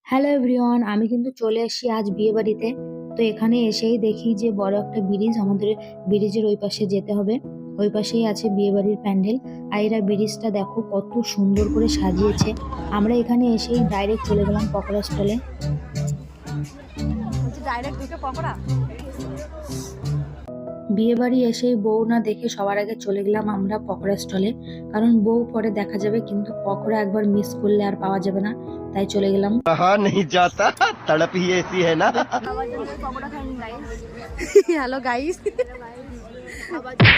Hello everyone, আমি কিন্তু চলে আসি আজ বিয়ে বাড়িতে। তো এখানে এসেই দেখি যে বড় একটা ব্রিজ, আমাদের ব্রিজের ওই পাশে যেতে হবে। ওই পাশেই আছে বিয়ে বাড়ির প্যান্ডেল। আর এরা ব্রিজটা দেখো কত সুন্দর করে সাজিয়েছে। আমরা এখানে এসেই ডাইরেক্ট চলে গেলাম পকোড়া স্টলে। ডাইরেক্ট ঢুকে পকোড়া। বিয়ে বাড়ি এসেই বউ না দেখে সবার আগে চলে গেলাম আমরা পকোড়া স্টলে, কারণ বউ পরে দেখা যাবে, কিন্তু পকোড়া একবার মিস করলে আর পাওয়া যাবে না, তাই চলে গেলাম। कहा नहीं जाता तड़प ही ऐसी है ना। খাবার জন্য পকোড়া খাইনি গাইস। Hello guys. খাবার জন্য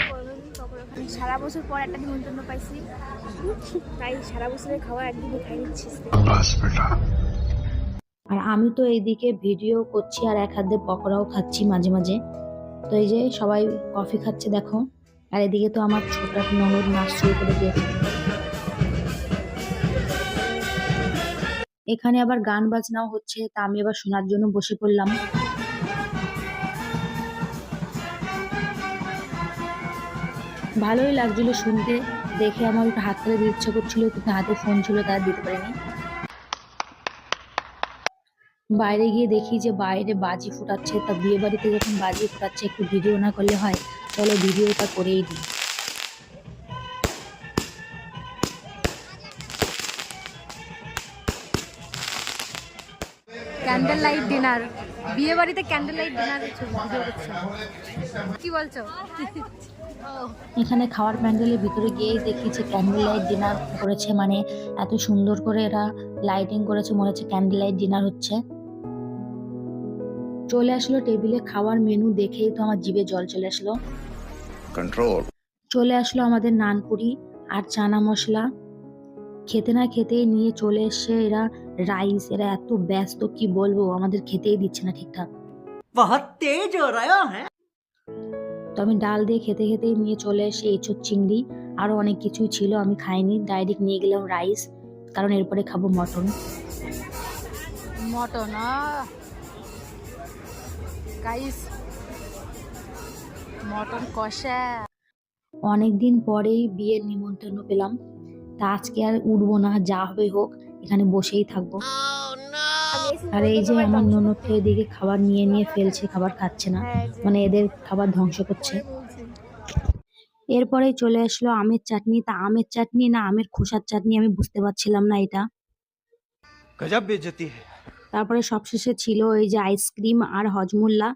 পকোড়া খাই। সারা বছর পর একটা নিমন্ত্রণ পাইছি, তাই সারা বছরের খাবার একদিনই খাই নিচ্ছি। আর আমি তো এইদিকে ভিডিও করছি আর এক হাতে পকোড়াও খাচ্ছি মাঝে মাঝে। তো এই যে সবাই কফি খাচ্ছে দেখো, আর এদিকে তো আমার ছোট একটা ননদ নাচ শুরু করে দিয়েছে। এখানে আবার গান বাজনাও হচ্ছে, তা আমি আবার শোনার জন্য বসে পড়লাম। ভালোই লাগছিল শুনতে, দেখে আমার একটু হাত তালি দিতে ইচ্ছা করছিল, কিন্তু হাতে ফোন ছিল তাই দিতে পারিনি। বাইরে গিয়ে দেখি যে বাইরে বাজি ফুটাচ্ছে, তা বিয়ে বাড়িতে যখন বাজি ফুটাচ্ছে একটু ভিডিও না করলে হয়, চলো ভিডিওটা করেই দিই। ক্যান্ডেল লাইট ডিনার, বিয়ে বাড়িতে ক্যান্ডেল লাইট ডিনার কি বলছো? এখানে খাওয়ার প্যান্ডেলের ভিতরে গিয়েই দেখি যে ক্যান্ডেল লাইট ডিনার করেছে, মানে এত সুন্দর করে এরা লাইটিং করেছে, মনে হচ্ছে ক্যান্ডেল লাইট ডিনার হচ্ছে। চলে আসলো টেবিলে খাওয়ার মেনু, দেখেই তো আমার জিভে জল চলে আসলো। कंट्रोल চলে আসলো আমাদের নানপুরি আর চানা মশলা। খেতে না খেতেই নিয়ে চলে এসছে এরা রাইস। এরা এত ব্যস্ত কি বলবো, আমাদের খেতেই দিচ্ছে না ঠিকঠাক। बहुत तेज हो रहा है। তো আমি ডাল দিয়ে খেতে খেতেই নিয়ে চলে এসে এঁচোড় চিংড়ি, আরো অনেক কিছুই ছিল, আমি খাইনি, ডাইরেক্ট নিয়ে গেলাম রাইস, কারণ এরপরে খাবো মটন। মটন গাইস, মটন কষা। অনেকদিন পরেই বিয়ের নিমন্ত্রণ পেলাম, তা আজকে আর উঠবো না, যা হবে হোক, এখানে বসেই থাকবো। আর এই যে আমার ননদ তো এদিকে খাবার নিয়ে নিয়ে ফেলছে, খাবার খাচ্ছে না, মানে এদের খাবার ধ্বংস করছে। এরপরে চলে আসলো আমের চাটনি, তা আমের চাটনি না আমের খোসার চাটনি আমি বুঝতে পারছিলাম না এটা। गजब बेइज्जती है। তারপরে সবশেষে ছিল এই যে আইসক্রিম আর হজমোল্লা।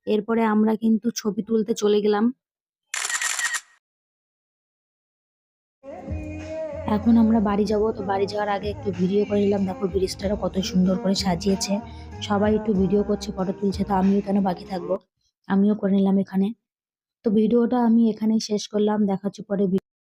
এরপরে আমরা কিন্তু ছবি তুলতে চলে গেলাম। এখন আমরা বাড়ি যাব, তো বাড়ি যাওয়ার আগে একটু ভিডিও করে নিলাম। দেখো ব্রিজটারও কত সুন্দর করে সাজিয়েছে, সবাই একটু ভিডিও করছে, ফটো তুলছে, তো আমিও কেন বাকি থাকবো, আমিও করে নিলাম এখানে। তো ভিডিওটা আমি এখানেই শেষ করলাম, দেখা হচ্ছে পরে।